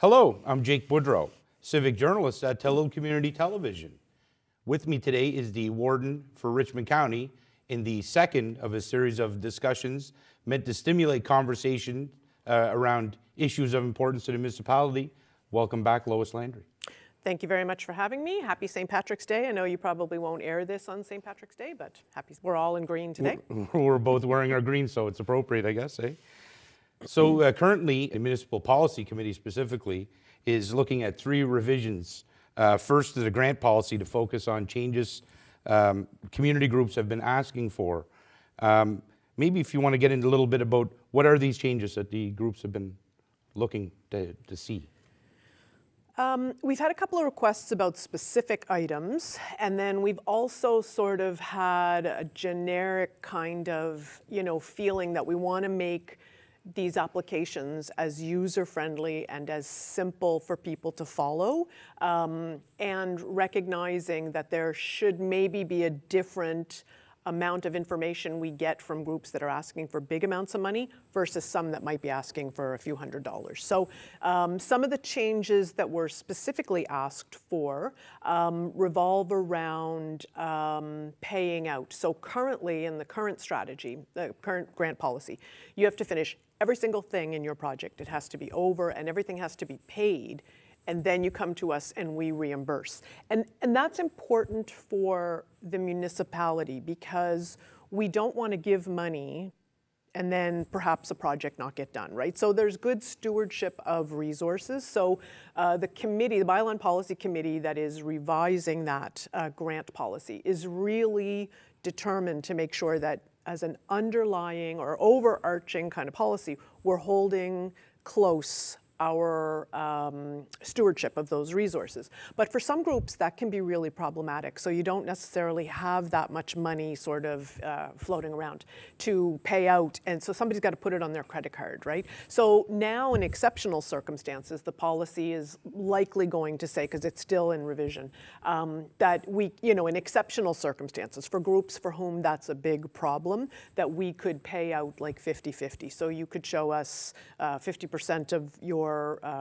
Hello, I'm Jake Boudrot, Civic Journalist at Tello Community Television. With me today is the Warden for Richmond County in the second of a series of discussions meant to stimulate conversation around issues of importance to the municipality. Welcome back, Lois Landry. Thank you very much for having me. Happy St. Patrick's Day. I know you probably won't air this on St. Patrick's Day, but we're all in green today. We're both wearing our green, so it's appropriate, I guess, eh? So currently, the Municipal Policy Committee specifically is looking at three revisions. First, to the grant policy to focus on changes community groups have been asking for. Maybe if you want to get into a little bit about what are these changes that the groups have been looking to see. We've had a couple of requests about specific items, and then we've also sort of had a generic kind of, feeling that we want to make these applications as user-friendly and as simple for people to follow, and recognizing that there should maybe be a different amount of information we get from groups that are asking for big amounts of money versus some that might be asking for a few $100s. So some of the changes that were specifically asked for revolve around paying out. So currently in the current strategy, the current grant policy, you have to finish every single thing in your project. It has to be over and everything has to be paid, and then you come to us and we reimburse. And that's important for the municipality because we don't want to give money and then perhaps a project not get done, right? So there's good stewardship of resources. So the committee, the Bylaw and Policy Committee that is revising that grant policy is really determined to make sure that as an underlying or overarching kind of policy, we're holding close our stewardship of those resources. But for some groups, that can be really problematic. So you don't necessarily have that much money sort of floating around to pay out. And so somebody's got to put it on their credit card, right? So now in exceptional circumstances, the policy is likely going to say, because it's still in revision, that we, in exceptional circumstances, for groups for whom that's a big problem, that we could pay out like 50-50. So you could show us 50% of your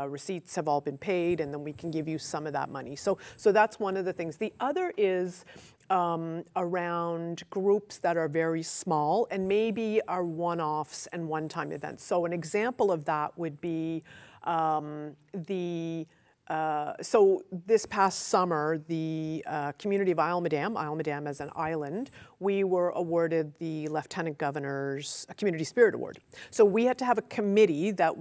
receipts have all been paid, and then we can give you some of that money. So that's one of the things. The other is around groups that are very small and maybe are one-offs and one-time events. So an example of that would be so this past summer, the community of Isle Madame as an island, we were awarded the Lieutenant Governor's Community Spirit Award. So we had to have a committee that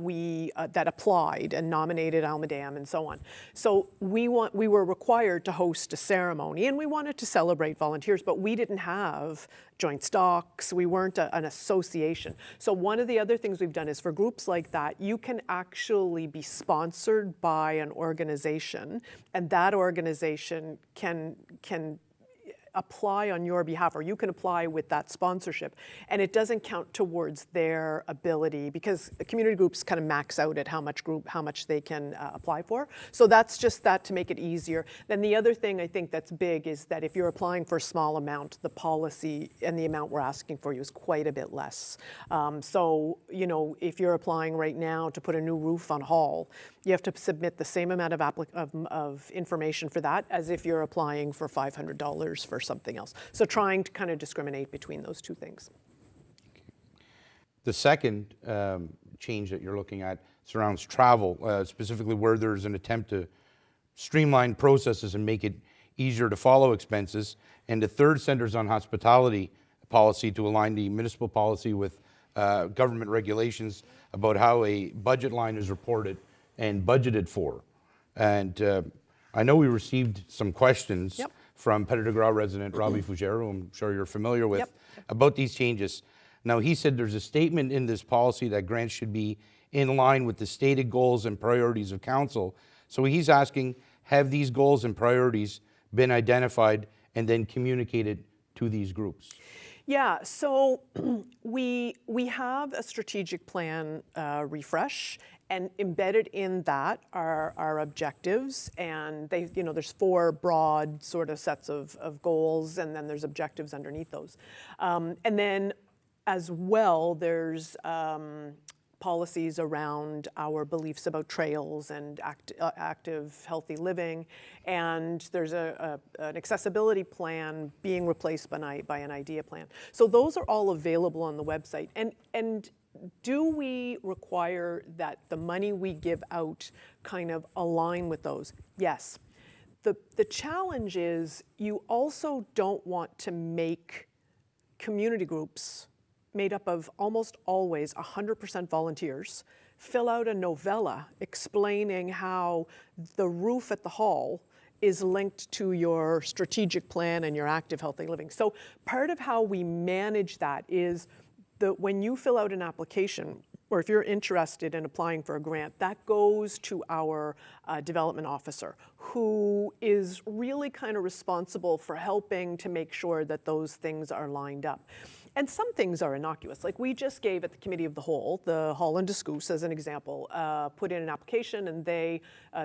that applied and nominated Isle Madame and so on. So we were required to host a ceremony, and we wanted to celebrate volunteers, but we didn't have joint stocks. We weren't an association. So one of the other things we've done is for groups like that, you can actually be sponsored by an organization, and that organization can apply on your behalf, or you can apply with that sponsorship, and it doesn't count towards their ability because community groups kind of max out at how much they can apply for. So that's just that to make it easier. Then the other thing I think that's big is that if you're applying for a small amount, the policy and the amount we're asking for you is quite a bit less. So if you're applying right now to put a new roof on Hall, you have to submit the same amount of information for that as if you're applying for $500 for something else. So trying to kind of discriminate between those two things. Okay. The second change that you're looking at surrounds travel, specifically where there's an attempt to streamline processes and make it easier to follow expenses. And the third centers on hospitality policy to align the municipal policy with government regulations about how a budget line is reported and budgeted for. And I know we received some questions from Petit de Gras resident Robbie Fougere, who I'm sure you're familiar with, about these changes. Now, he said there's a statement in this policy that grants should be in line with the stated goals and priorities of council. So he's asking, have these goals and priorities been identified and then communicated to these groups? Yeah, so we have a strategic plan refresh, and embedded in that are our objectives, and there's 4 broad sort of sets of goals, and then there's objectives underneath those. And then as well, there's policies around our beliefs about trails and active, healthy living. And there's an accessibility plan being replaced by an idea plan. So those are all available on the website. And do we require that the money we give out kind of align with those? Yes. The challenge is you also don't want to make community groups made up of almost always 100% volunteers fill out a novella explaining how the roof at the hall is linked to your strategic plan and your active healthy living. So part of how we manage that is that when you fill out an application, or if you're interested in applying for a grant, that goes to our development officer, who is really kind of responsible for helping to make sure that those things are lined up. And some things are innocuous. Like we just gave at the Committee of the Whole, the Holland Discourse as an example, put in an application, and the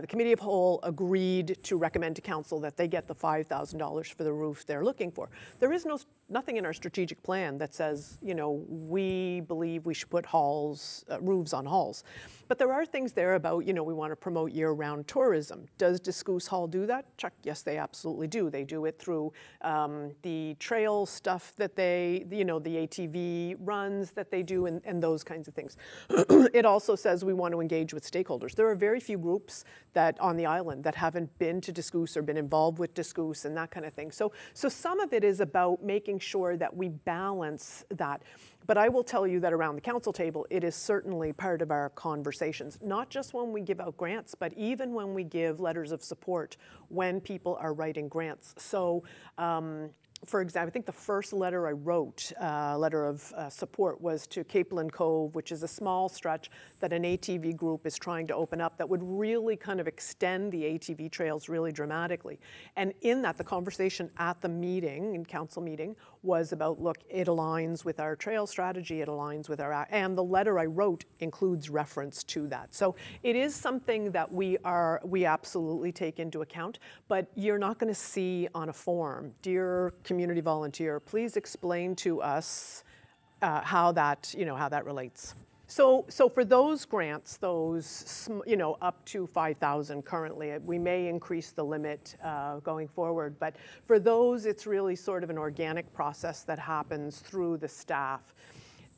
Committee of the Whole agreed to recommend to Council that they get the $5,000 for the roof they're looking for. There is nothing in our strategic plan that says, we believe we should put roofs on halls. But there are things there about, we want to promote year-round tourism. Does Discourse Hall do that? Check. Yes, they absolutely do. They do it through the trail stuff that the ATV runs that they do and those kinds of things. It also says we want to engage with stakeholders. There are very few groups that on the island that haven't been to Discourse or been involved with Discourse and that kind of thing. So some of it is about making sure that we balance that. But I will tell you that around the council table, it is certainly part of our conversations, not just when we give out grants, but even when we give letters of support when people are writing grants. So, for example, I think the first letter I wrote, letter of support, was to Capeland Cove, which is a small stretch that an ATV group is trying to open up that would really kind of extend the ATV trails really dramatically. And in that, the conversation at the meeting, in council meeting, was about, look, it aligns with our trail strategy, it aligns with our, and the letter I wrote includes reference to that. So it is something that we absolutely take into account, but you're not going to see on a form, dear community volunteer, please explain to us how that relates. So for those grants, up to 5,000 currently, we may increase the limit going forward, but for those, it's really sort of an organic process that happens through the staff.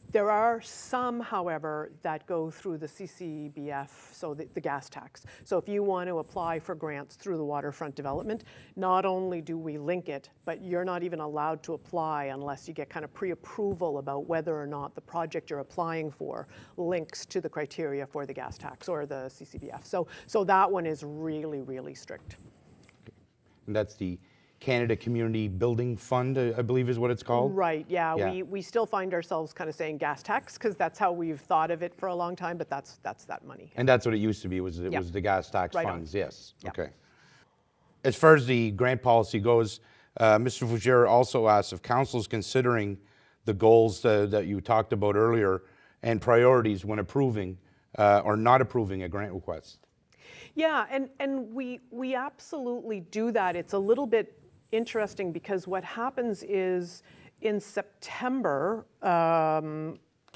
There are some, however, that go through the CCBF, so the gas tax. So if you want to apply for grants through the waterfront development, not only do we link it, but you're not even allowed to apply unless you get kind of pre-approval about whether or not the project you're applying for links to the criteria for the gas tax or the CCBF. So that one is really, really strict. And that's the Canada Community Building Fund, I believe is what it's called? Right, yeah. We still find ourselves kind of saying gas tax because that's how we've thought of it for a long time, but that's that money. And that's what it used to be, was Yeah. was the gas tax Right funds, on. yes. Yeah. Okay. As far as the grant policy goes, Mr. Fougere also asked if council is considering the goals that you talked about earlier and priorities when approving or not approving a grant request. Yeah, and we absolutely do that. It's a little bit interesting because what happens is in September,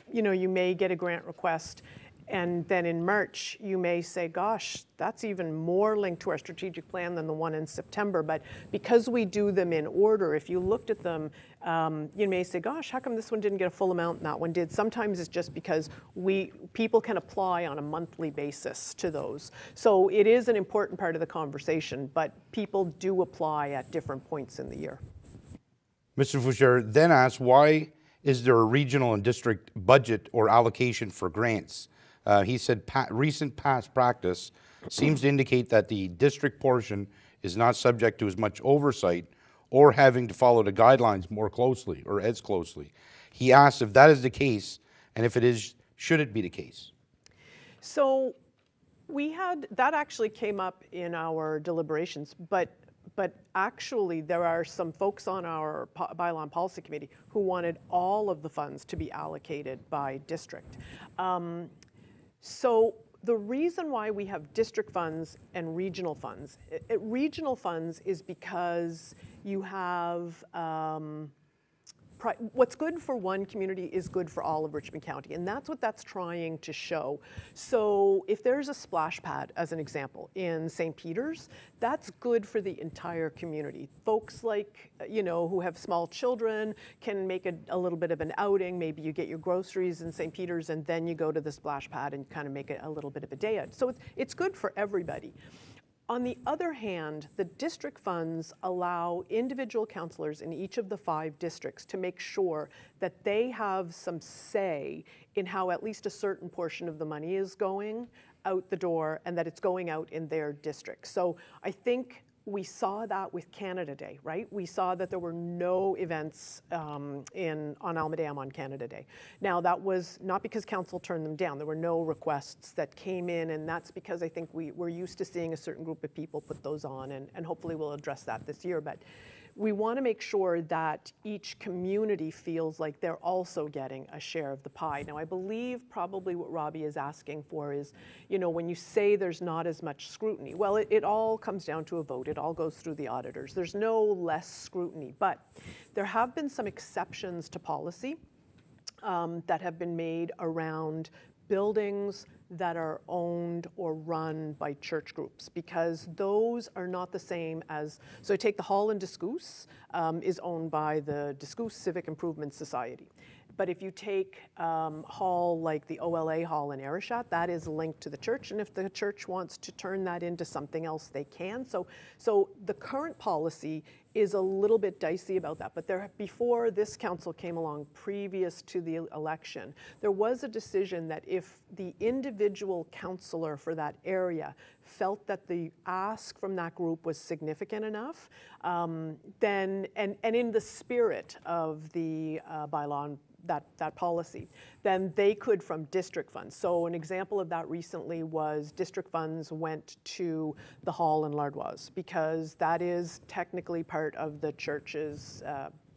you may get a grant request, and then in March you may say, gosh, that's even more linked to our strategic plan than the one in September. But because we do them in order, if you looked at them, you may say, gosh, how come this one didn't get a full amount and that one did? Sometimes it's just because people can apply on a monthly basis to those. So it is an important part of the conversation, but people do apply at different points in the year. Mr. Fougere then asked, why is there a regional and district budget or allocation for grants? He said recent past practice seems to indicate that the district portion is not subject to as much oversight or having to follow the guidelines more closely or as closely. He asked if that is the case, and if it is, should it be the case? So that actually came up in our deliberations, but actually there are some folks on our bylaw and policy committee who wanted all of the funds to be allocated by district. So the reason why we have district funds and regional funds, regional funds is because you have what's good for one community is good for all of Richmond County, and that's what that's trying to show. So if there's a splash pad, as an example, in St. Peter's, that's good for the entire community. Folks like, who have small children can make a little bit of an outing. Maybe you get your groceries in St. Peter's and then you go to the splash pad and kind of make it a little bit of a day out. So it's good for everybody. On the other hand, the district funds allow individual councillors in each of the 5 districts to make sure that they have some say in how at least a certain portion of the money is going out the door and that it's going out in their district. So I think we saw that with Canada Day, right? We saw that there were no events on Alma Dam on Canada Day. Now, that was not because council turned them down. There were no requests that came in, and that's because I think we're used to seeing a certain group of people put those on, and hopefully we'll address that this year. But we want to make sure that each community feels like they're also getting a share of the pie. Now, I believe probably what Robbie is asking for is, when you say there's not as much scrutiny, well, it all comes down to a vote. It all goes through the auditors. There's no less scrutiny, but there have been some exceptions to policy that have been made around buildings that are owned or run by church groups, because those are not the same as, so take the hall in Discouse, is owned by the Discouse Civic Improvement Society. But if you take hall like the OLA hall in Arishat, that is linked to the church, and if the church wants to turn that into something else, they can. So the current policy is a little bit dicey about that, but before this council came along, previous to the election, there was a decision that if the individual councillor for that area felt that the ask from that group was significant enough, then, and in the spirit of the bylaw and that policy, then they could from district funds. So an example of that recently was district funds went to the hall in Lardwas, because that is technically part of the church's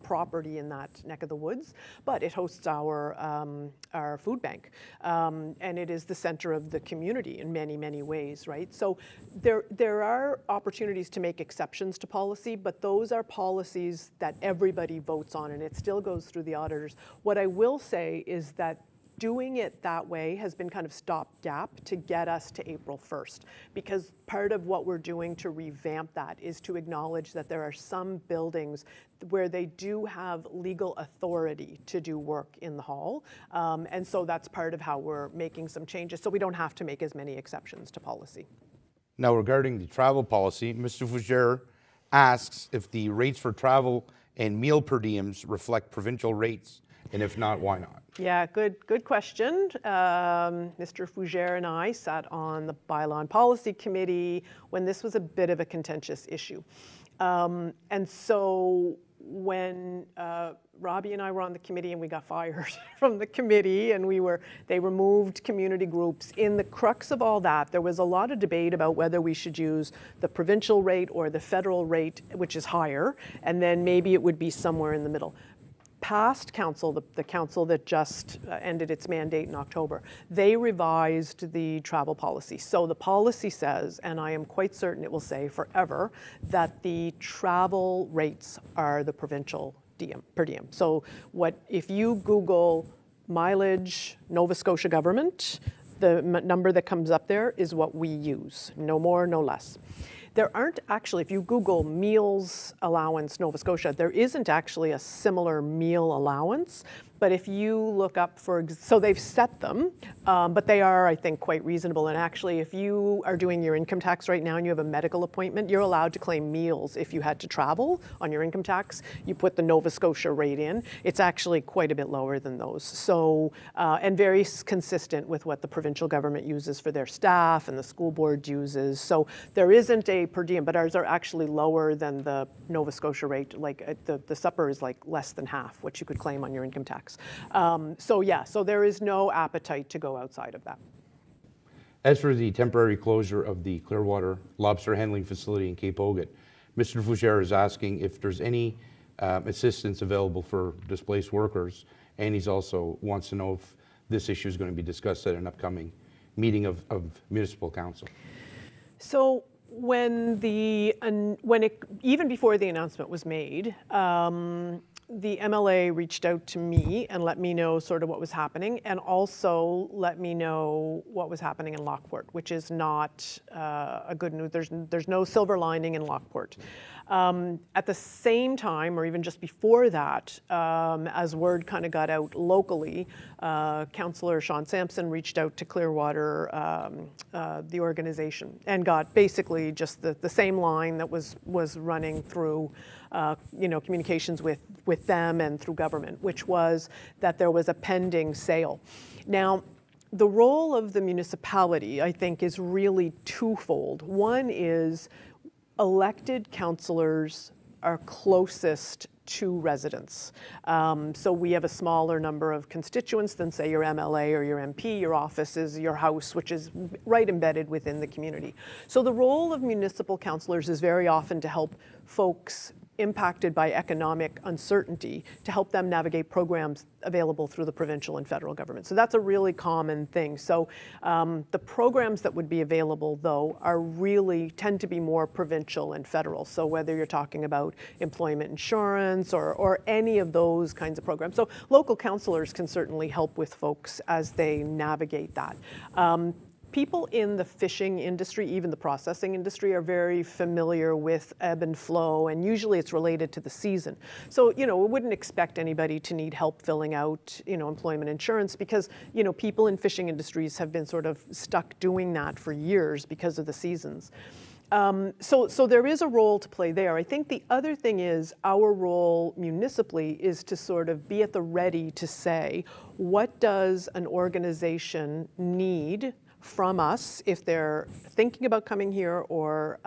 property in that neck of the woods, but it hosts our food bank, and it is the center of the community in many, many ways, right? So there are opportunities to make exceptions to policy, but those are policies that everybody votes on, and it still goes through the auditors. What I will say is that doing it that way has been kind of stopgap to get us to April 1st, because part of what we're doing to revamp that is to acknowledge that there are some buildings where they do have legal authority to do work in the hall, and so that's part of how we're making some changes, so we don't have to make as many exceptions to policy. Now, regarding the travel policy, Mr. Fougere asks if the rates for travel and meal per diems reflect provincial rates, and if not, why not? Yeah, good question. Mr. Fougere and I sat on the Bylaw and Policy Committee when this was a bit of a contentious issue. And so when Robbie and I were on the committee and we got fired from the committee, and they removed community groups. In the crux of all that, there was a lot of debate about whether we should use the provincial rate or the federal rate, which is higher, and then maybe it would be somewhere in the middle. Past council, the council that just ended its mandate in October, they revised the travel policy. So the policy says, and I am quite certain it will say forever, that the travel rates are the provincial per diem. So if you Google mileage Nova Scotia government, the number that comes up there is what we use, no more, no less. There aren't actually, if you Google meals allowance Nova Scotia, there isn't actually a similar meal allowance. But if you look up so they've set them, but they are, I think, quite reasonable. And actually, if you are doing your income tax right now and you have a medical appointment, you're allowed to claim meals if you had to travel on your income tax. You put the Nova Scotia rate in. It's actually quite a bit lower than those. So, and very consistent with what the provincial government uses for their staff and the school board uses. So there isn't a per diem, but ours are actually lower than the Nova Scotia rate. Like the supper is like less than half what you could claim on your income tax. So there is no appetite to go outside of that. As for the temporary closure of the Clearwater lobster handling facility in Cape Ogat, Mr. Fougere is asking if there's any assistance available for displaced workers, and he's also wants to know if this issue is going to be discussed at an upcoming meeting of municipal council. So even before the announcement was made, the MLA reached out to me and let me know sort of what was happening, and also let me know what was happening in Lockport, which is not a good news. There's no silver lining in Lockport. At the same time, or even just before that, as word kind of got out locally, Councillor Sean Sampson reached out to Clearwater, the organization, and got basically just the same line that was running through communications with them and through government, which was that there was a pending sale. Now, the role of the municipality, I think, is really twofold. One is elected councillors are closest to residents. So we have a smaller number of constituents than, say, your MLA or your MP. Your office is your house, which is right embedded within the community. So the role of municipal councillors is very often to help folks impacted by economic uncertainty, to help them navigate programs available through the provincial and federal government. So that's a really common thing. So the programs that would be available, though, tend to be more provincial and federal. So whether you're talking about employment insurance or any of those kinds of programs. So local councillors can certainly help with folks as they navigate that. People in the fishing industry, even the processing industry, are very familiar with ebb and flow, and usually it's related to the season. So, we wouldn't expect anybody to need help filling out, employment insurance, because, people in fishing industries have been sort of stuck doing that for years because of the seasons. So there is a role to play there. I think the other thing is our role municipally is to sort of be at the ready to say, what does an organization need from us if they're thinking about coming here, or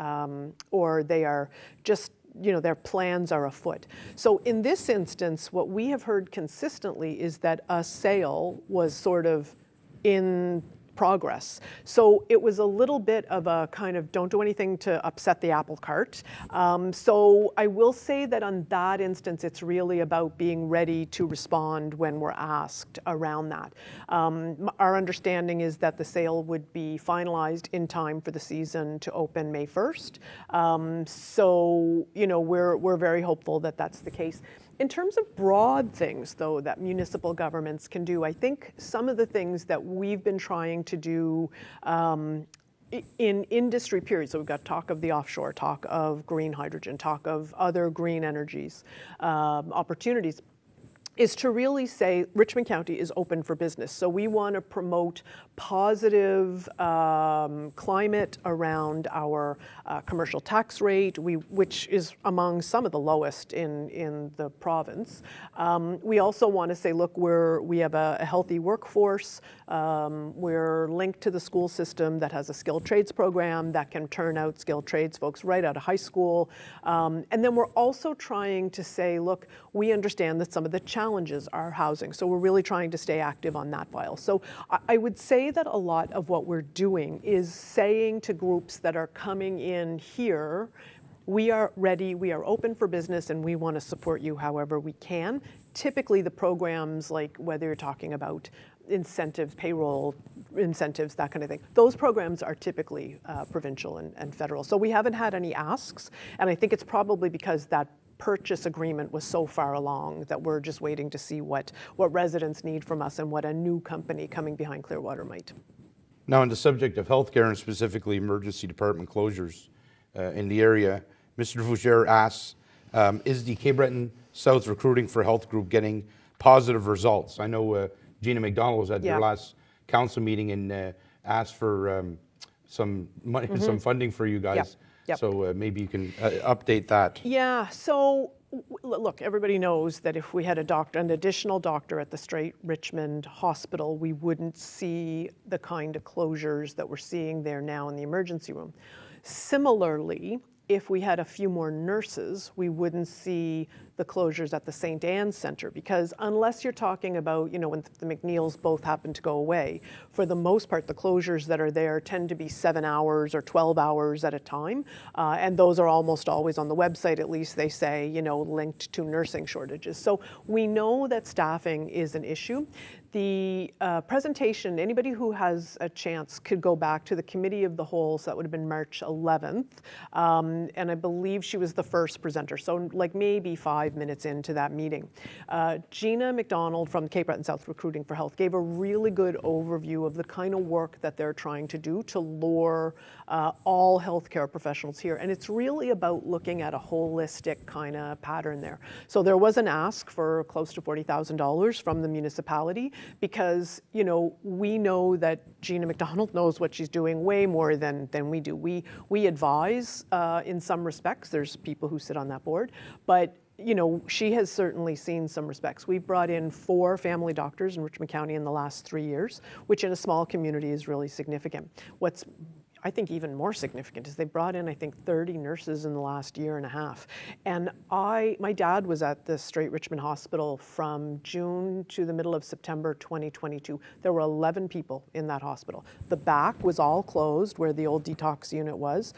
they are just, their plans are afoot. So in this instance, what we have heard consistently is that a sale was sort of in progress. So it was a little bit of a kind of don't do anything to upset the apple cart. So I will say that on that instance, it's really about being ready to respond when we're asked around that. Our understanding is that the sale would be finalized in time for the season to open May 1st. So, we're very hopeful that that's the case. In terms of broad things, though, that municipal governments can do, I think some of the things that we've been trying to do in industry periods, so we've got talk of the offshore, talk of green hydrogen, talk of other green energies, opportunities, is to really say Richmond County is open for business. So we want to promote positive climate around our commercial tax rate, which is among some of the lowest in the province. We also want to say, look, we have a healthy workforce. We're linked to the school system that has a skilled trades program that can turn out skilled trades folks right out of high school. And then we're also trying to say, look, we understand that some of the challenges are housing. So we're really trying to stay active on that file. So I would say that a lot of what we're doing is saying to groups that are coming in here, we are ready, we are open for business, and we want to support you however we can. Typically the programs, like whether you're talking about incentives, payroll incentives, that kind of thing, those programs are typically provincial and federal. So we haven't had any asks, and I think it's probably because that purchase agreement was so far along that we're just waiting to see what residents need from us and what a new company coming behind Clearwater might. Now, on the subject of healthcare and specifically emergency department closures in the area, Mr. Fougere asks, is the Cape Breton South Recruiting for Health group getting positive results? I know Gina McDonald was at your last council meeting and asked for some money, some funding for you guys. Yep. So maybe you can update that. Yeah, so look, everybody knows that if we had an additional doctor at the Strait Richmond Hospital, we wouldn't see the kind of closures that we're seeing there now in the emergency room. Similarly, if we had a few more nurses, we wouldn't see the closures at the St. Anne's Centre, because unless you're talking about, when the McNeils both happen to go away, for the most part, the closures that are there tend to be 7 hours or 12 hours at a time. And those are almost always on the website, at least they say, linked to nursing shortages. So we know that staffing is an issue. The presentation, anybody who has a chance could go back to the Committee of the Whole, so that would have been March 11th, and I believe she was the first presenter, so like maybe 5 minutes into that meeting. Gina McDonald from Cape Breton South Recruiting for Health gave a really good overview of the kind of work that they're trying to do to lure all healthcare professionals here. And it's really about looking at a holistic kind of pattern there. So there was an ask for close to $40,000 from the municipality because, you know, we know that Gina McDonald knows what she's doing way more than we do. We advise in some respects. There's people who sit on that board, but you know, she has certainly seen some respects. We've brought in 4 family doctors in Richmond County in the last 3 years, which in a small community is really significant. What's I think even more significant is they brought in, I think, 30 nurses in the last year and a half. And my dad was at the Strait Richmond Hospital from June to the middle of September 2022. There were 11 people in that hospital. The back was all closed where the old detox unit was.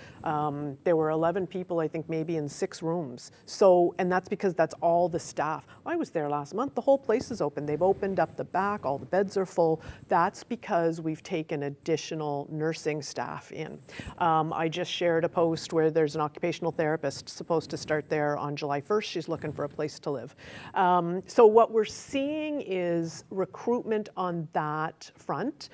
There were 11 people, I think, maybe in 6 rooms. So, and that's because that's all the staff. I was there last month. The whole place is open. They've opened up the back. All the beds are full. That's because we've taken additional nursing staff in. I just shared a post where there's an occupational therapist supposed to start there on July 1st. She's looking for a place to live. So what we're seeing is recruitment on that front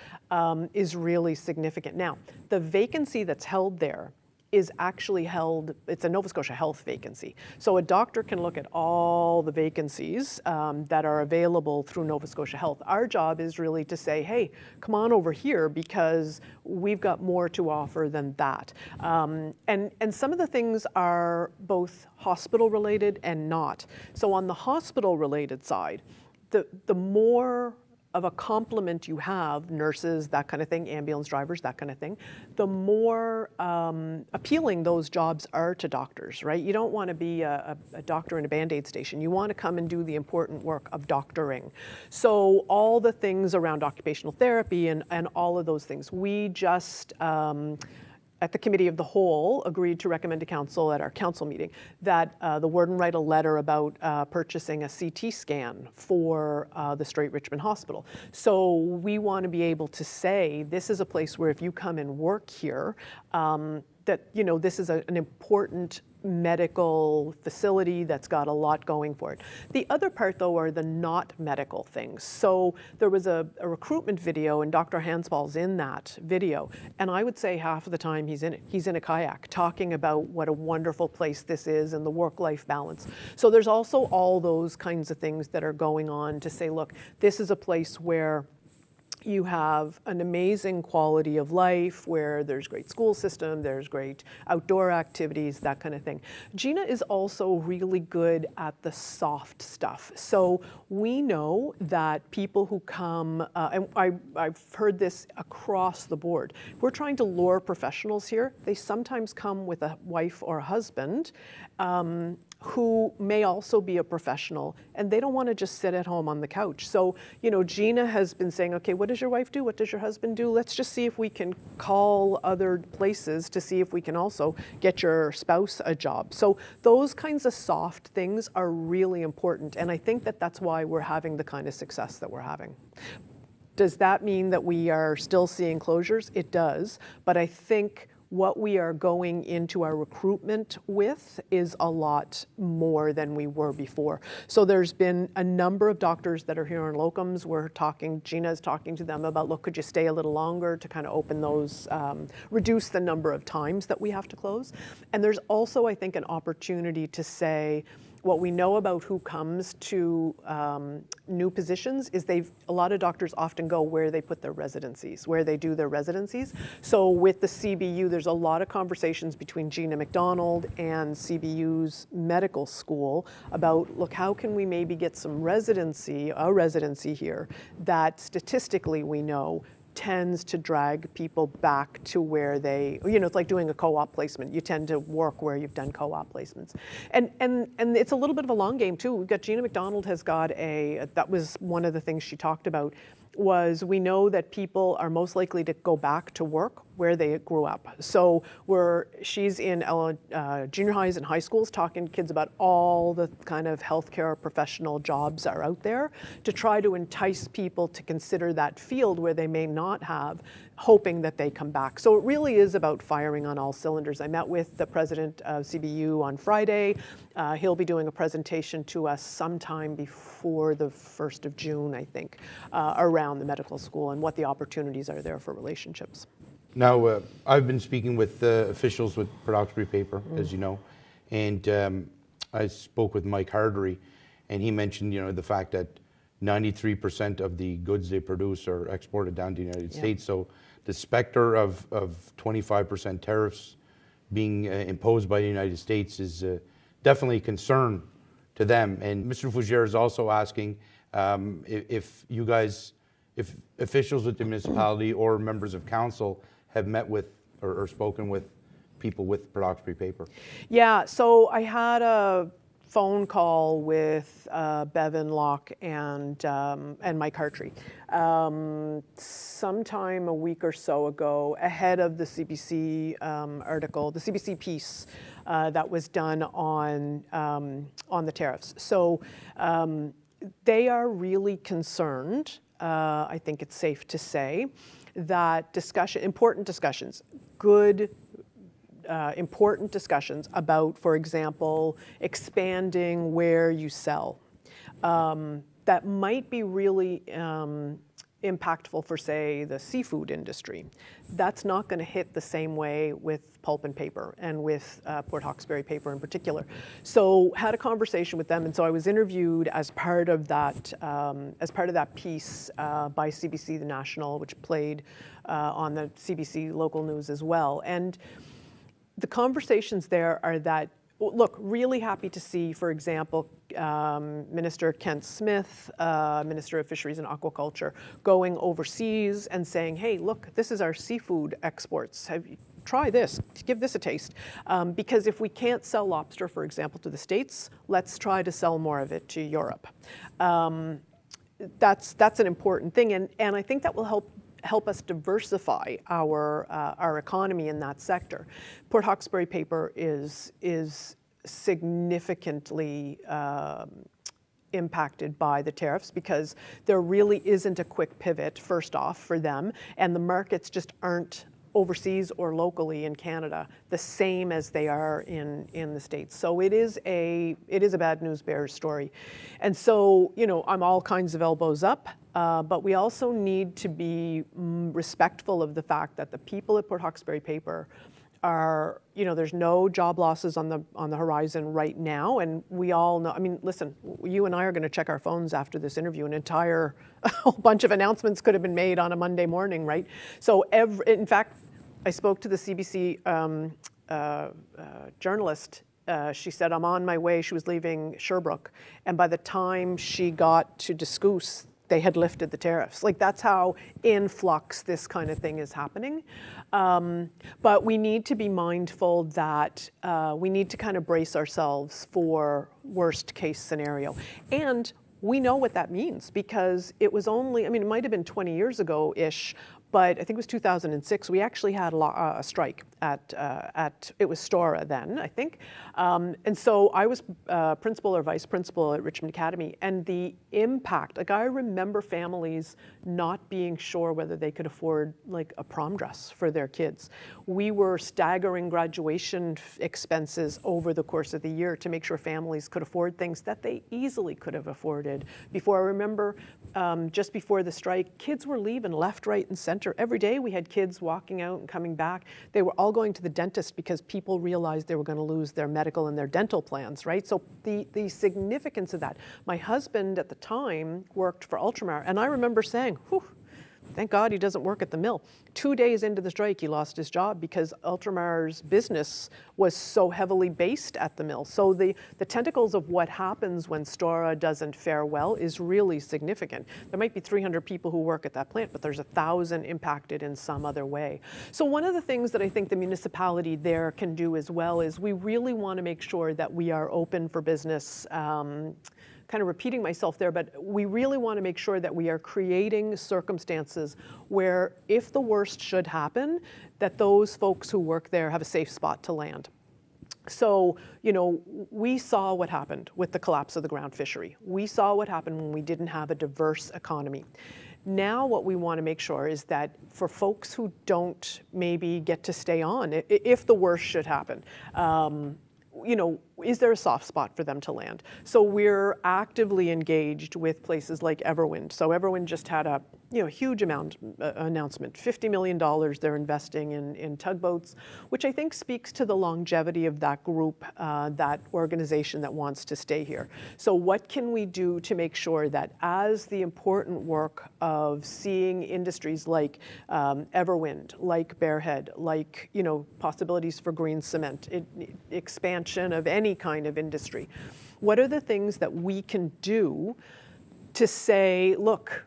is really significant. Now, the vacancy that's held there is actually held, it's a Nova Scotia Health vacancy. So a doctor can look at all the vacancies that are available through Nova Scotia Health. Our job is really to say, hey, come on over here because we've got more to offer than that. And some of the things are both hospital related and not. So on the hospital related side, the more of a complement you have, nurses, that kind of thing, ambulance drivers, that kind of thing, the more appealing those jobs are to doctors, right? You don't want to be a doctor in a Band-Aid station. You want to come and do the important work of doctoring. So all the things around occupational therapy and all of those things, we just, at the Committee of the Whole, agreed to recommend to Council at our Council meeting that the Warden write a letter about purchasing a CT scan for the Strait Richmond Hospital. So we want to be able to say, this is a place where if you come and work here, that, you know, this is an important medical facility that's got a lot going for it. The other part, though, are the not medical things. So there was a recruitment video, and Dr. Hanspal's in that video, and I would say half of the time he's in a kayak talking about what a wonderful place this is and the work-life balance. So there's also all those kinds of things that are going on to say, look, this is a place where you have an amazing quality of life, where there's great school system, there's great outdoor activities, that kind of thing. Gina is also really good at the soft stuff. So we know that people who come, and I've heard this across the board, we're trying to lure professionals here. They sometimes come with a wife or a husband who may also be a professional, and they don't want to just sit at home on the couch. So, you know, Gina has been saying, okay, what does your wife do? What does your husband do? Let's just see if we can call other places to see if we can also get your spouse a job. So those kinds of soft things are really important, and I think that that's why we're having the kind of success that we're having. Does that mean that we are still seeing closures? It does, but I think what we are going into our recruitment with is a lot more than we were before. So there's been a number of doctors that are here on locums. Gina's talking to them about, look, could you stay a little longer to kind of open those, reduce the number of times that we have to close. And there's also, I think, an opportunity to say, what we know about who comes to new positions is a lot of doctors often go where they put their residencies, where they do their residencies. So with the CBU, there's a lot of conversations between Gina McDonald and CBU's medical school about, look, how can we maybe get a residency here that statistically we know tends to drag people back to where they, you know, it's like doing a co-op placement. You tend to work where you've done co-op placements. And it's a little bit of a long game too. We've got Gina McDonald has got that was one of the things she talked about, was we know that people are most likely to go back to work where they grew up. So she's in junior highs and high schools talking to kids about all the kind of healthcare professional jobs are out there to try to entice people to consider that field where they may not have hoping that they come back. So it really is about firing on all cylinders. I met with the president of CBU on Friday. He'll be doing a presentation to us sometime before the 1st of June, I think, around the medical school and what the opportunities are there for relationships. Now, I've been speaking with officials with Port Hawkesbury Paper, as you know, and I spoke with Mike Hardery, and he mentioned, the fact that 93% of the goods they produce are exported down to the United States. So the specter of 25% tariffs being imposed by the United States is definitely a concern to them. And Mr. Fougere is also asking if officials with the municipality or members of council have met with or spoken with people with Port Hawkesbury Paper. Yeah, so I had a phone call with Bevan Locke and Mike Hartree sometime a week or so ago, ahead of the CBC article, the CBC piece that was done on the tariffs. So they are really concerned, I think it's safe to say, that important discussions, important discussions about, for example, expanding where you sell, that might be really impactful for, say, the seafood industry. That's not going to hit the same way with pulp and paper, and with Port Hawkesbury Paper in particular. So had a conversation with them, and so I was interviewed as part of that piece by CBC The National, which played on the CBC local news as well. And the conversations there are that, look, really happy to see, for example, Minister Kent Smith, Minister of Fisheries and Aquaculture, going overseas and saying, hey, look, this is our seafood exports. Try this, give this a taste. Because if we can't sell lobster, for example, to the States, let's try to sell more of it to Europe. That's an important thing, and I think that will help us diversify our economy in that sector. Port Hawkesbury Paper is significantly impacted by the tariffs because there really isn't a quick pivot, first off, for them, and the markets just aren't overseas or locally in Canada the same as they are in the States. So it is a bad news bears story. And so, I'm all kinds of elbows up, but we also need to be respectful of the fact that the people at Port Hawkesbury Paper are, there's no job losses on the horizon right now, and we all know, listen, you and I are going to check our phones after this interview. A whole bunch of announcements could have been made on a Monday morning, right? So in fact, I spoke to the CBC journalist. She said, I'm on my way. She was leaving Sherbrooke, and by the time she got to Discoos, they had lifted the tariffs. Like, that's how in flux this kind of thing is happening. But we need to be mindful that we need to kind of brace ourselves for worst case scenario. And we know what that means, because it was only, it might have been 20 years ago-ish, but I think it was 2006, we actually had a strike at it was Stora then, I think. And so I was principal or vice principal at Richmond Academy, and the impact, I remember families not being sure whether they could afford like a prom dress for their kids. We were staggering graduation expenses over the course of the year to make sure families could afford things that they easily could have afforded before. I remember just before the strike, kids were leaving left, right, and center. Every day we had kids walking out and coming back. They were all going to the dentist because people realized they were going to lose their medical and their dental plans, right? So the significance of that. My husband at the time worked for Ultramar, and I remember saying, whew, thank God he doesn't work at the mill. 2 days into the strike, he lost his job because Ultramar's business was so heavily based at the mill. So the tentacles of what happens when Stora doesn't fare well is really significant. There might be 300 people who work at that plant, but there's 1,000 impacted in some other way. So one of the things that I think the municipality there can do as well is we really want to make sure that we are open for business. Kind of repeating myself there, but we really want to make sure that we are creating circumstances where, if the worst should happen, that those folks who work there have a safe spot to land. So, we saw what happened with the collapse of the ground fishery. We saw what happened when we didn't have a diverse economy. Now what we want to make sure is that for folks who don't maybe get to stay on, if the worst should happen, is there a soft spot for them to land? So we're actively engaged with places like Everwind. So Everwind just had a huge announcement, $50 million they're investing in tugboats, which I think speaks to the longevity of that group, that organization that wants to stay here. So what can we do to make sure that as the important work of seeing industries like Everwind, like Bearhead, like possibilities for green cement, expansion of any kind of industry, what are the things that we can do to say, look,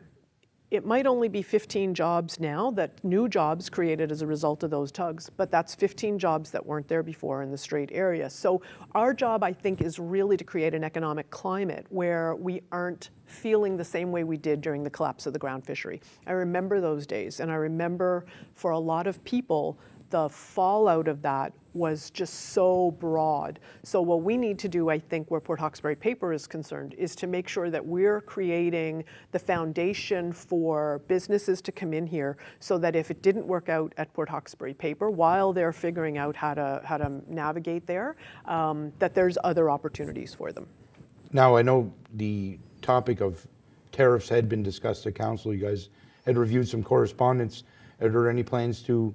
it might only be 15 jobs now, that new jobs created as a result of those tugs, but that's 15 jobs that weren't there before in the Strait area. So our job, I think, is really to create an economic climate where we aren't feeling the same way we did during the collapse of the ground fishery. I remember those days, and I remember for a lot of people, the fallout of that was just so broad. So what we need to do, I think, where Port Hawkesbury Paper is concerned, is to make sure that we're creating the foundation for businesses to come in here so that if it didn't work out at Port Hawkesbury Paper, while they're figuring out how to navigate there, that there's other opportunities for them. Now, I know the topic of tariffs had been discussed at council. You guys had reviewed some correspondence. Are there any plans to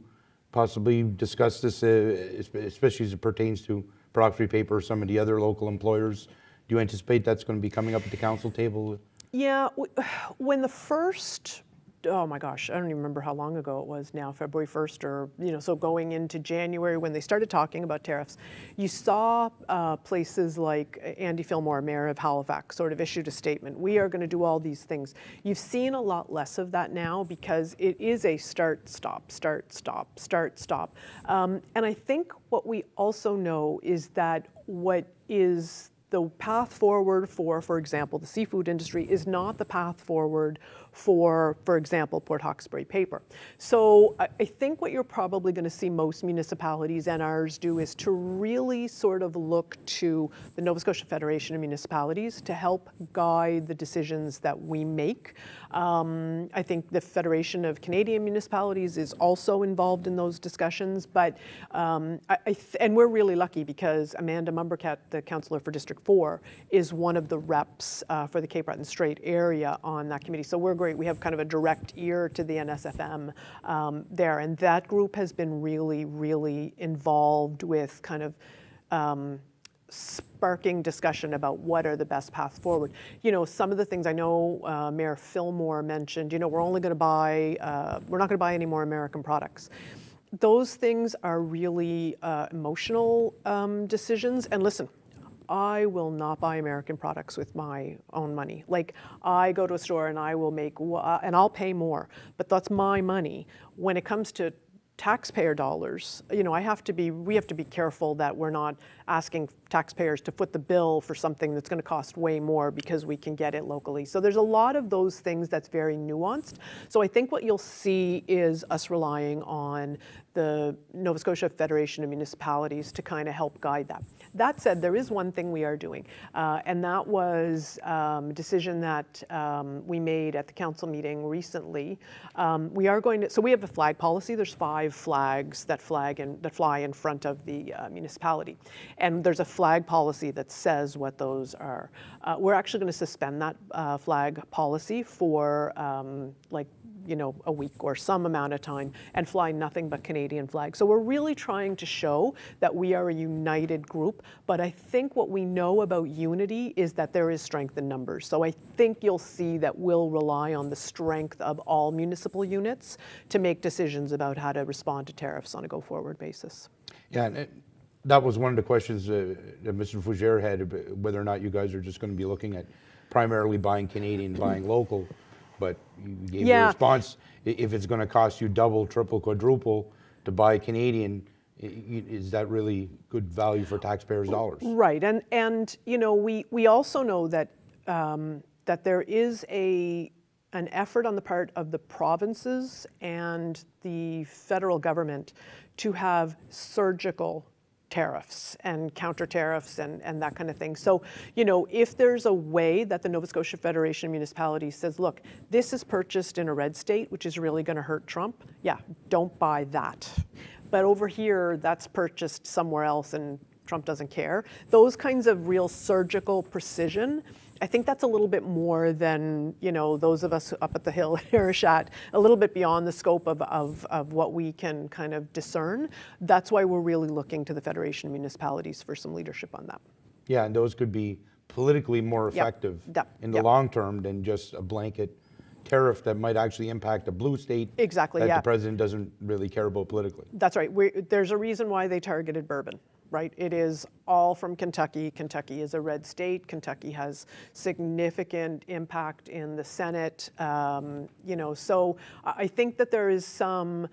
possibly discuss this, especially as it pertains to Port Hawkesbury Paper or some of the other local employers? Do you anticipate that's going to be coming up at the council table? Yeah, when the first, oh my gosh, I don't even remember how long ago it was now, February 1st or, so going into January when they started talking about tariffs, you saw places like Andy Fillmore, Mayor of Halifax, sort of issued a statement. We are going to do all these things. You've seen a lot less of that now because it is a start, stop, start, stop, start, stop. And I think what we also know is that what is the path forward for example, the seafood industry is not the path forward for example, Port Hawkesbury Paper. So I think what you're probably going to see most municipalities and ours do is to really sort of look to the Nova Scotia Federation of Municipalities to help guide the decisions that we make. I think the Federation of Canadian Municipalities is also involved in those discussions, but and we're really lucky because Amanda Mumbercat, the councillor for District 4, is one of the reps for the Cape Breton Strait area on that committee. So we're great. We have kind of a direct ear to the NSFM there, and that group has been really, really involved with kind of sparking discussion about what are the best paths forward. Some of the things I know Mayor Fillmore mentioned, we're only going to buy, we're not going to buy any more American products. Those things are really emotional decisions. And listen, I will not buy American products with my own money. Like, I go to a store and I will make, and I'll pay more, but that's my money. When it comes to taxpayer dollars, we have to be careful that we're not asking taxpayers to foot the bill for something that's going to cost way more because we can get it locally. So there's a lot of those things that's very nuanced. So I think what you'll see is us relying on the Nova Scotia Federation of Municipalities to kind of help guide that. That said, there is one thing we are doing, and that was a decision that we made at the council meeting recently. We are going to, so we have a flag policy. There's 5 flags that fly in front of the municipality, and there's a flag policy that says what those are. We're actually going to suspend that flag policy for a week or some amount of time and fly nothing but Canadian flags. So we're really trying to show that we are a united group, but I think what we know about unity is that there is strength in numbers. So I think you'll see that we'll rely on the strength of all municipal units to make decisions about how to respond to tariffs on a go-forward basis. Yeah, and that was one of the questions that Mr. Fougere had, whether or not you guys are just going to be looking at primarily buying Canadian, buying local. But you gave the response, if it's going to cost you double, triple, quadruple to buy Canadian, is that really good value for taxpayers' dollars? Right, and we also know that that there is an effort on the part of the provinces and the federal government to have surgical tariffs and counter tariffs and that kind of thing. So, you know, if there's a way that the Nova Scotia Federation of Municipalities says, look, this is purchased in a red state, which is really going to hurt Trump, yeah, don't buy that. But over here, that's purchased somewhere else and Trump doesn't care. Those kinds of real surgical precision, I think that's a little bit more than, you know, those of us up at the Hill at Arishat, a little bit beyond the scope of what we can kind of discern. That's why we're really looking to the Federation of Municipalities for some leadership on that. Yeah, and those could be politically more effective in the long term than just a blanket tariff that might actually impact a blue state that the president doesn't really care about politically. That's right. There's a reason why they targeted bourbon. Right? It is all from Kentucky. Kentucky is a red state. Kentucky has significant impact in the Senate. You know, so I think that there is some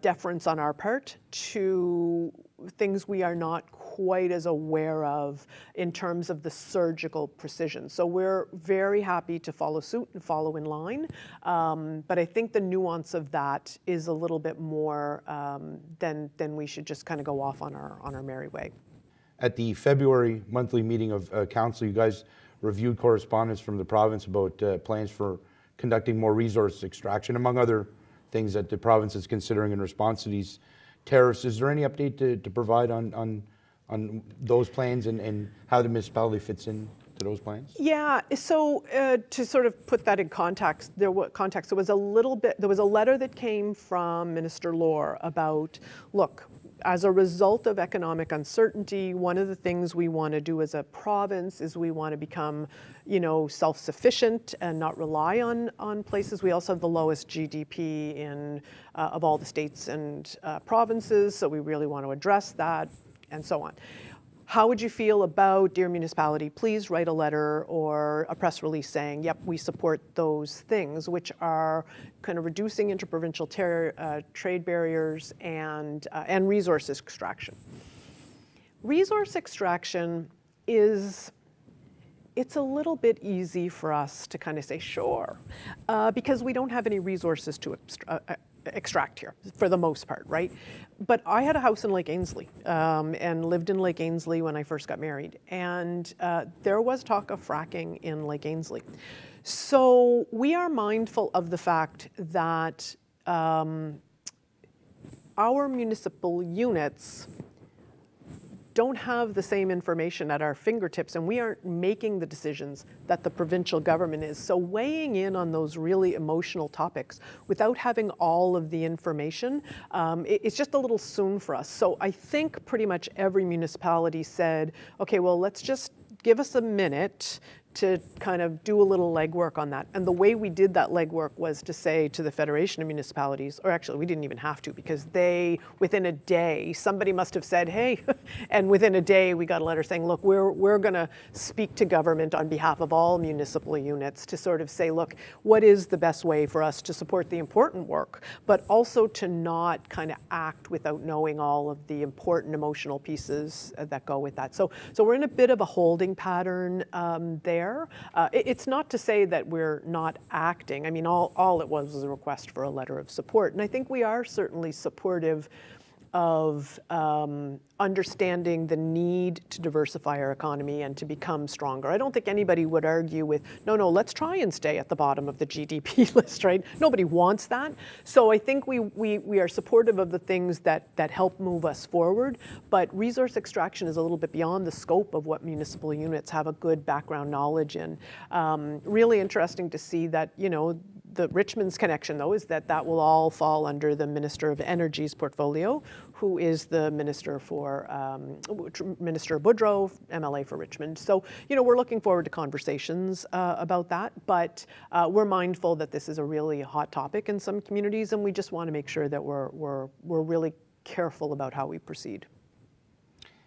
deference on our part to things we are not quite as aware of in terms of the surgical precision. So we're very happy to follow suit and follow in line. But I think the nuance of that is a little bit more than we should just kind of go off on our merry way. At the February monthly meeting of Council, you guys reviewed correspondence from the province about plans for conducting more resource extraction, among other things that the province is considering in response to these tariffs. Is there any update to provide on those plans and how the municipality fits into those plans? Yeah, so to sort of put that in context, there was a letter that came from Minister Lohr about, look, as a result of economic uncertainty, one of the things we want to do as a province is we want to become, you know, self-sufficient and not rely on places. We also have the lowest GDP of all the states and provinces, so we really want to address that, and so on. How would you feel about, dear municipality, please write a letter or a press release saying, yep, we support those things, which are kind of reducing interprovincial trade barriers and resource extraction. Resource extraction it's a little bit easy for us to kind of say, sure, because we don't have any resources to extract here for the most part, right? But I had a house in Lake Ainslie and lived in Lake Ainslie when I first got married. And there was talk of fracking in Lake Ainslie. So we are mindful of the fact that our municipal units don't have the same information at our fingertips, and we aren't making the decisions that the provincial government is. So weighing in on those really emotional topics without having all of the information, it's just a little soon for us. So I think pretty much every municipality said, okay, well, let's just give us a minute to kind of do a little legwork on that. And the way we did that legwork was to say to the Federation of Municipalities, or actually we didn't even have to, because within a day, somebody must have said, hey, and within a day we got a letter saying, look, we're gonna speak to government on behalf of all municipal units to sort of say, look, what is the best way for us to support the important work, but also to not kind of act without knowing all of the important emotional pieces that go with that. So we're in a bit of a holding pattern there. It's not to say that we're not acting. I mean, all it was a request for a letter of support. And I think we are certainly supportive of understanding the need to diversify our economy and to become stronger. I don't think anybody would argue with, no, let's try and stay at the bottom of the GDP list, right? Nobody wants that. So I think we are supportive of the things that help move us forward, but resource extraction is a little bit beyond the scope of what municipal units have a good background knowledge in. Really interesting to see that, you know, the Richmond's connection, though, is that will all fall under the Minister of Energy's portfolio, who is the Minister for Minister Boudrot, MLA for Richmond. So, you know, we're looking forward to conversations about that, but we're mindful that this is a really hot topic in some communities, and we just want to make sure that we're really careful about how we proceed.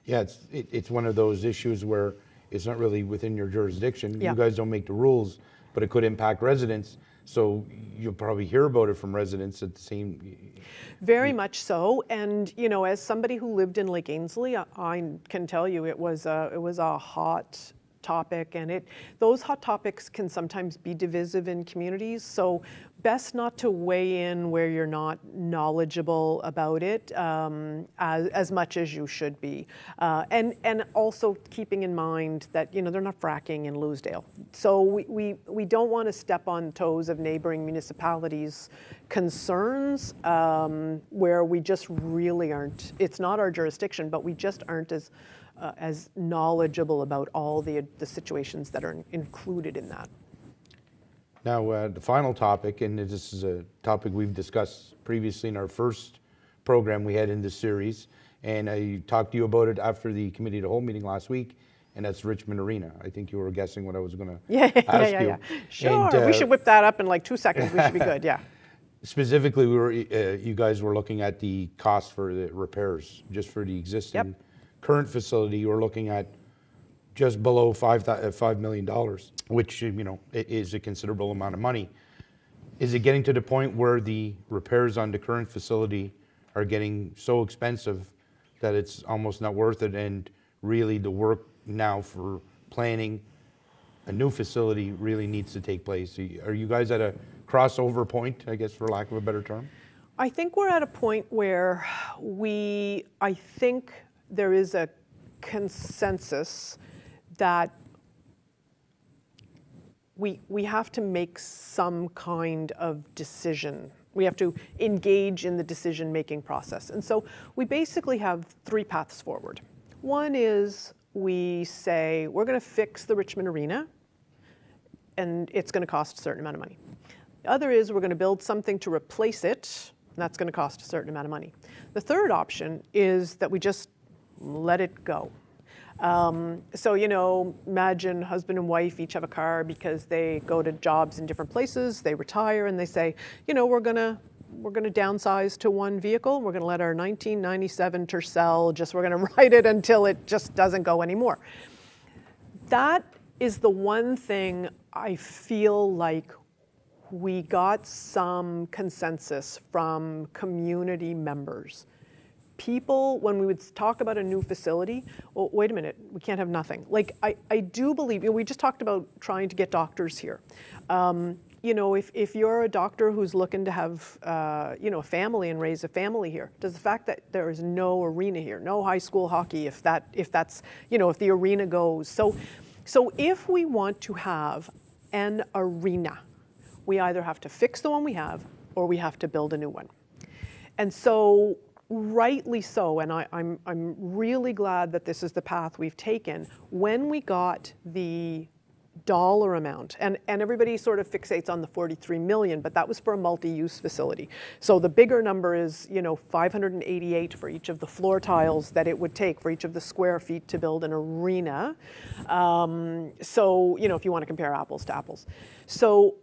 Yeah, it's one of those issues where it's not really within your jurisdiction. Yeah. You guys don't make the rules, but it could impact residents. So you'll probably hear about it from residents at the same. Very much so, and you know, as somebody who lived in Lake Ainslie, I can tell you it was a hot topic, and those hot topics can sometimes be divisive in communities. So best not to weigh in where you're not knowledgeable about it as much as you should be. And also keeping in mind that, they're not fracking in Louisdale. So we don't want to step on toes of neighboring municipalities' concerns where we just really aren't, it's not our jurisdiction, but we just aren't as knowledgeable about all the situations that are included in that. Now, the final topic, and this is a topic we've discussed previously in our first program we had in this series, and I talked to you about it after the committee of the whole meeting last week, and that's Richmond Arena. I think you were guessing what I was going to ask you. Yeah. Sure, and, we should whip that up in like 2 seconds. We should be good, yeah. Specifically, you guys were looking at the cost for the repairs, just for the existing current facility. You were looking at just below $5 million, which, it is a considerable amount of money. Is it getting to the point where the repairs on the current facility are getting so expensive that it's almost not worth it, and really the work now for planning a new facility really needs to take place? Are you guys at a crossover point, I guess, for lack of a better term? I think we're at a point where I think there is a consensus that we have to make some kind of decision. We have to engage in the decision-making process. And so we basically have 3 paths forward. One is we say, we're going to fix the Richmond Arena, and it's going to cost a certain amount of money. The other is we're going to build something to replace it, and that's going to cost a certain amount of money. The third option is that we just let it go. So, imagine husband and wife each have a car because they go to jobs in different places, they retire, and they say, we're gonna downsize to one vehicle. We're gonna let our 1997 Tercel we're gonna ride it until it just doesn't go anymore. That is the one thing I feel like we got some consensus from community members. People, when we would talk about a new facility, well, wait a minute, we can't have nothing. Like, I do believe, we just talked about trying to get doctors here. If you're a doctor who's looking to have, a family and raise a family here, does the fact that there is no arena here, no high school hockey, if the arena goes. So if we want to have an arena, we either have to fix the one we have or we have to build a new one. And so, rightly so, and I'm really glad that this is the path we've taken. When we got the dollar amount, and everybody sort of fixates on the 43 million, but that was for a multi-use facility. So the bigger number is, 588 for each of the floor tiles that it would take for each of the square feet to build an arena. So, if you want to compare apples to apples. So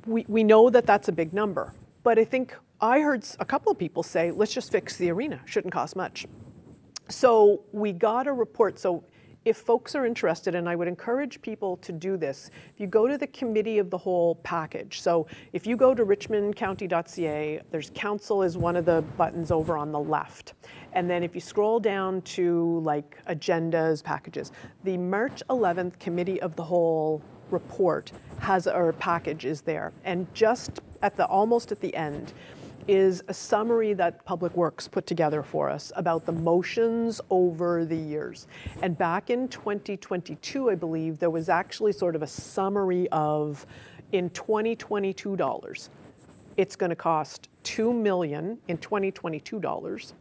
we know that that's a big number, but I think I heard a couple of people say, let's just fix the arena, shouldn't cost much. So we got a report. So if folks are interested, and I would encourage people to do this, if you go to the committee of the whole package, so if you go to richmondcounty.ca, there's council is one of the buttons over on the left. And then if you scroll down to like agendas, packages, the March 11th committee of the whole report package is there. And just almost at the end, is a summary that Public Works put together for us about the motions over the years. And back in 2022, I believe, there was actually sort of a summary of, in 2022 dollars, it's going to cost $2 million in 2022 dollars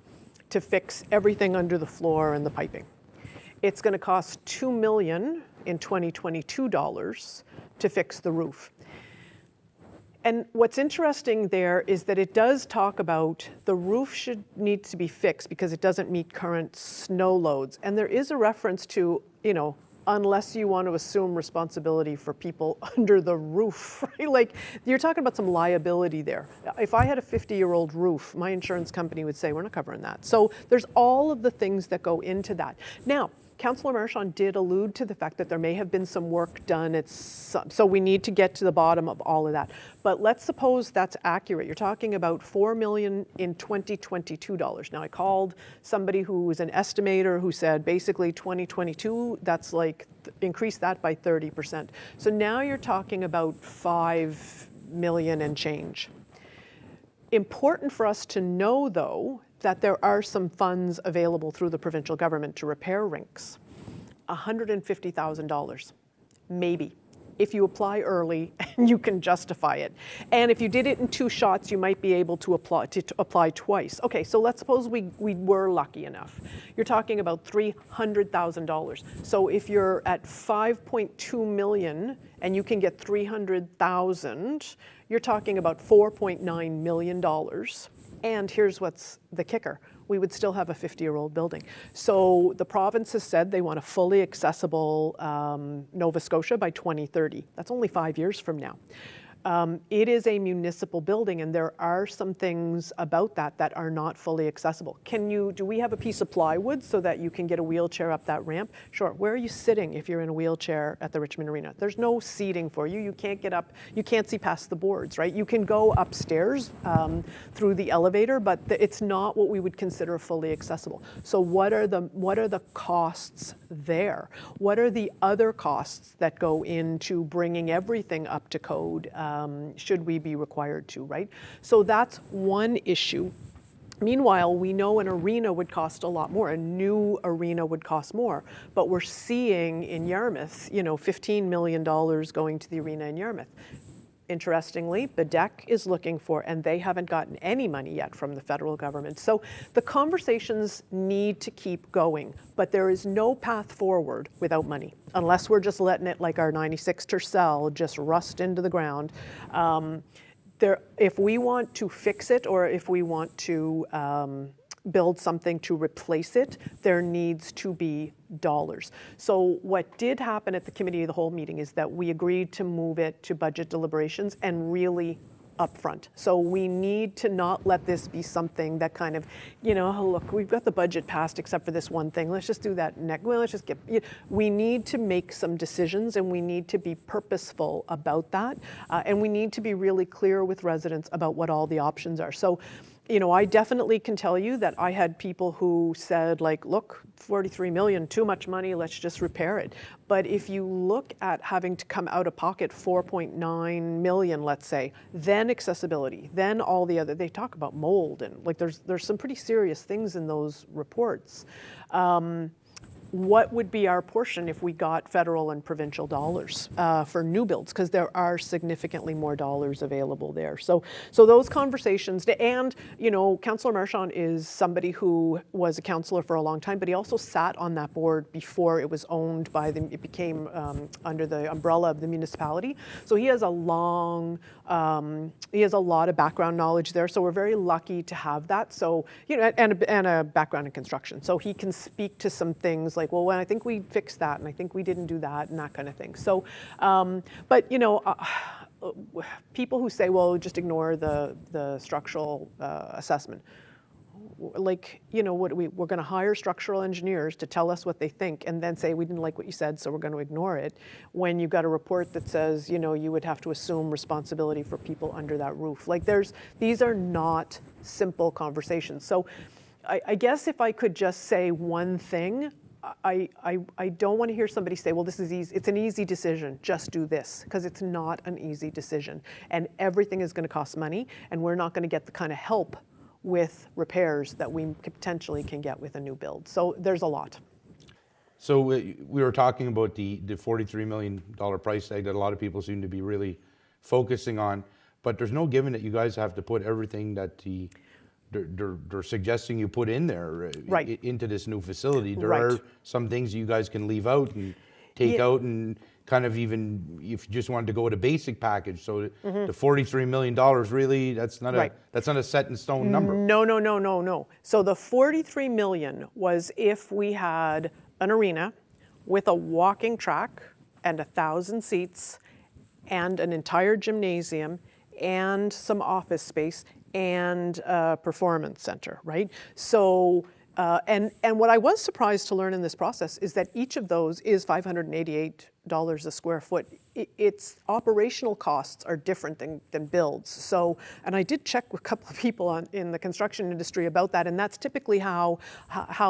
to fix everything under the floor and the piping. It's going to cost $2 million in 2022 dollars to fix the roof. And what's interesting there is that it does talk about the roof needs to be fixed because it doesn't meet current snow loads. And there is a reference to, unless you want to assume responsibility for people under the roof, right? Like, you're talking about some liability there. If I had a 50-year-old roof, my insurance company would say, we're not covering that. So there's all of the things that go into that. Now, Councillor Marchand did allude to the fact that there may have been some work done. So we need to get to the bottom of all of that. But let's suppose that's accurate. You're talking about $4 million in 2022 dollars. Now, I called somebody who was an estimator who said basically 2022, that's like increase that by 30%. So now you're talking about $5 million and change. Important for us to know, though, that there are some funds available through the provincial government to repair rinks. $150,000, maybe, if you apply early and you can justify it. And if you did it in 2 shots, you might be able to apply twice. Okay, so let's suppose we were lucky enough. You're talking about $300,000. So if you're at 5.2 million and you can get 300,000, you're talking about $4.9 million. And here's what's the kicker. We would still have a 50-year-old building. So the province has said they want a fully accessible Nova Scotia by 2030. That's only 5 years from now. It is a municipal building, and there are some things about that that are not fully accessible. Do we have a piece of plywood so that you can get a wheelchair up that ramp? Sure. Where are you sitting if you're in a wheelchair at the Richmond Arena? There's no seating for you. You can't get up. You can't see past the boards, right? You can go upstairs through the elevator, but it's not what we would consider fully accessible. So what are the costs there? What are the other costs that go into bringing everything up to code? Should we be required to, right? So that's one issue. Meanwhile, we know an arena would cost a lot more. A new arena would cost more. But we're seeing in Yarmouth, $15 million going to the arena in Yarmouth. Interestingly, the deck is looking for, and they haven't gotten any money yet from the federal government. So the conversations need to keep going, but there is no path forward without money, unless we're just letting it, like our 96 Tercel, just rust into the ground. If we want to fix it, or if we want to build something to replace it, there needs to be dollars. So what did happen at the committee of the whole meeting is that we agreed to move it to budget deliberations and really upfront. So we need to not let this be something that kind of, oh, look, we've got the budget passed except for this one thing. Let's just do that next. Well, let's just get. We need to make some decisions, and we need to be purposeful about that, and we need to be really clear with residents about what all the options are. So, I definitely can tell you that I had people who said, like, look, 43 million, too much money, let's just repair it. But if you look at having to come out of pocket 4.9 million, let's say, then accessibility, then all the other, they talk about mold, and like there's some pretty serious things in those reports. What would be our portion if we got federal and provincial dollars for new builds? Because there are significantly more dollars available there. So those conversations, and Councillor Marchand is somebody who was a councillor for a long time, but he also sat on that board before it was owned by it became under the umbrella of the municipality. So he has a lot of background knowledge there. So we're very lucky to have that. So and a background in construction. So he can speak to some things like, well, I think we fixed that, and I think we didn't do that, and that kind of thing. So, but people who say, well, just ignore the structural assessment. Like, we're going to hire structural engineers to tell us what they think, and then say we didn't like what you said, so we're going to ignore it. When you've got a report that says, you would have to assume responsibility for people under that roof. Like, these are not simple conversations. So, I guess if I could just say one thing. I don't want to hear somebody say, well, this is easy. It's an easy decision. Just do this, because it's not an easy decision. And everything is going to cost money, and we're not going to get the kind of help with repairs that we potentially can get with a new build. So there's a lot. So we were talking about the $43 million price tag that a lot of people seem to be really focusing on, but there's no given that you guys have to put everything that they're suggesting you put in there right. into this new facility. There right. are some things you guys can leave out and take out, and kind of, even if you just wanted to go with a basic package. So the $43 million, really, that's not a set in stone number. No. So the 43 million was if we had an arena with a walking track and 1,000 seats and an entire gymnasium and some office space and a performance center, right? So, and what I was surprised to learn in this process is that each of those is $588 a square foot. Its operational costs are different than builds. So, and I did check with a couple of people in the construction industry about that, and that's typically how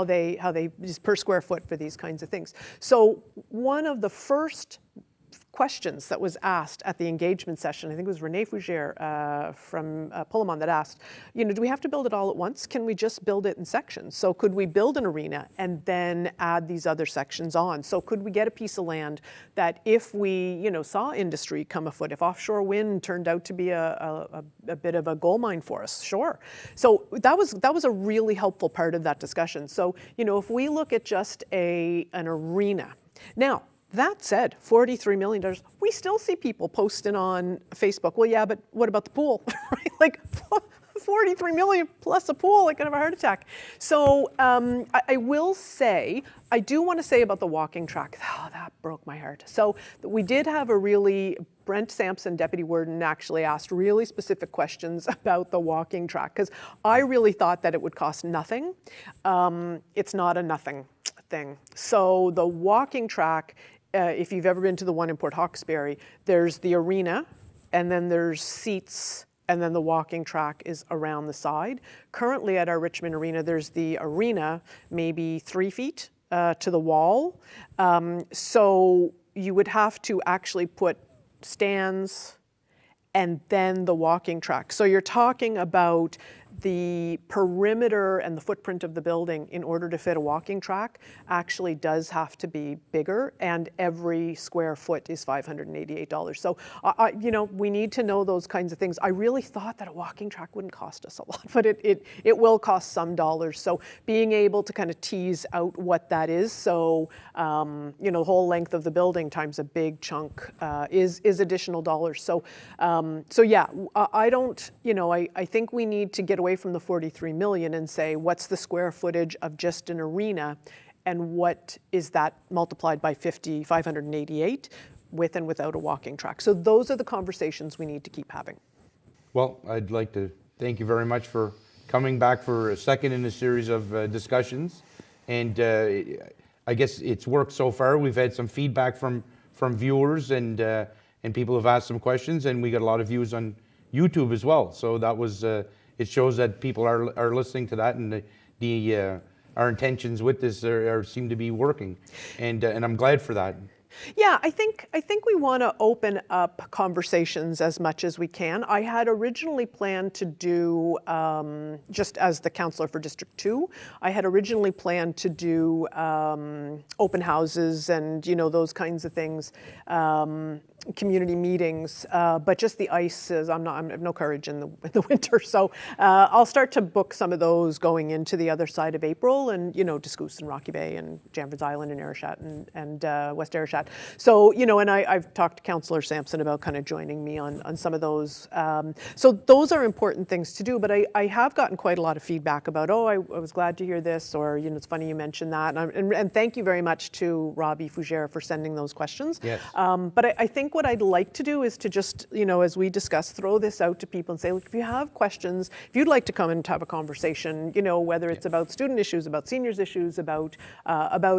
they just per square foot for these kinds of things. So one of the first questions that was asked at the engagement session. I think it was Renee Fougere from Pullman that asked, do we have to build it all at once? Can we just build it in sections? So could we build an arena and then add these other sections on? So could we get a piece of land that if we, saw industry come afoot, if offshore wind turned out to be a bit of a gold mine for us, sure. So that was a really helpful part of that discussion. So, if we look at just an arena. Now, that said, $43 million, we still see people posting on Facebook, well, yeah, but what about the pool? Right? Like, 43 million plus a pool, I could have a heart attack. So I will say, I do want to say about the walking track, that broke my heart. So we did have Brent Sampson, Deputy Warden, actually asked really specific questions about the walking track, because I really thought that it would cost nothing. It's not a nothing thing. So the walking track, if you've ever been to the one in Port Hawkesbury, there's the arena, and then there's seats, and then the walking track is around the side. Currently at our Richmond Arena, there's the arena, maybe 3 feet to the wall. So you would have to actually put stands and then the walking track. So you're talking about the perimeter and the footprint of the building in order to fit a walking track actually does have to be bigger, and every square foot is $588. So, we need to know those kinds of things. I really thought that a walking track wouldn't cost us a lot, but it will cost some dollars. So being able to kind of tease out what that is, so, the whole length of the building times a big chunk is additional dollars. So, yeah, I don't, I think we need to get away from the 43 million and say, what's the square footage of just an arena, and what is that multiplied by 588 with and without a walking track? So those are the conversations we need to keep having. Well, I'd like to thank you very much for coming back for a second in a series of discussions. And I guess it's worked so far. We've had some feedback from viewers, and people have asked some questions, and we got a lot of views on YouTube as well. So that was, it shows that people are listening to that, and our intentions with this seem to be working, and I'm glad for that. Yeah, I think we want to open up conversations as much as we can. I had originally planned to do, just as the councillor for District 2, I had originally planned to do open houses and, those kinds of things, community meetings, but just the ice is, I have no courage in the winter, so I'll start to book some of those going into the other side of April, and Discoos and Rocky Bay and Janvers Island and Ayrshire and West Ayrshire. So and I've talked to Councillor Sampson about kind of joining me on some of those. So those are important things to do, but I have gotten quite a lot of feedback about, I was glad to hear this, or it's funny you mentioned that, and thank you very much to Robbie Fougere for sending those questions. Yes. But I think what I'd like to do is to just, as we discuss, throw this out to people and say, look, if you have questions, if you'd like to come and have a conversation, whether it's about student issues, about seniors issues, about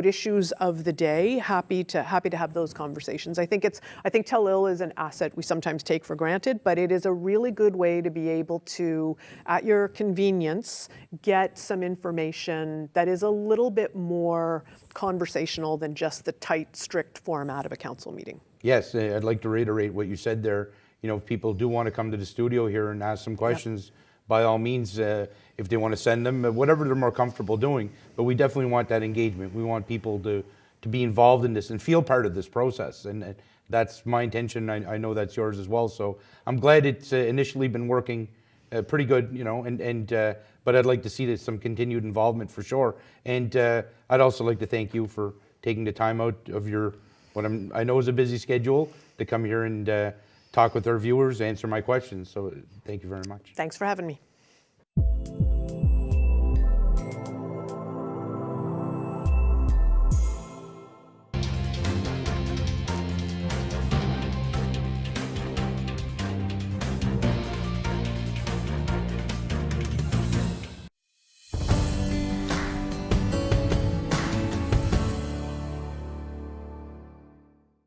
issues of the day, happy to have those conversations. I think Tell Ill is an asset we sometimes take for granted, but it is a really good way to be able to, at your convenience, get some information that is a little bit more conversational than just the tight, strict format of a council meeting. Yes, I'd like to reiterate what you said there. If people do want to come to the studio here and ask some questions, by all means, if they want to send them, whatever they're more comfortable doing. But we definitely want that engagement. We want people to be involved in this and feel part of this process. And that's my intention. I know that's yours as well. So I'm glad it's initially been working pretty good, but I'd like to see some continued involvement for sure. And I'd also like to thank you for taking the time out of what I know is a busy schedule to come here and talk with our viewers, answer my questions. So thank you very much. Thanks for having me.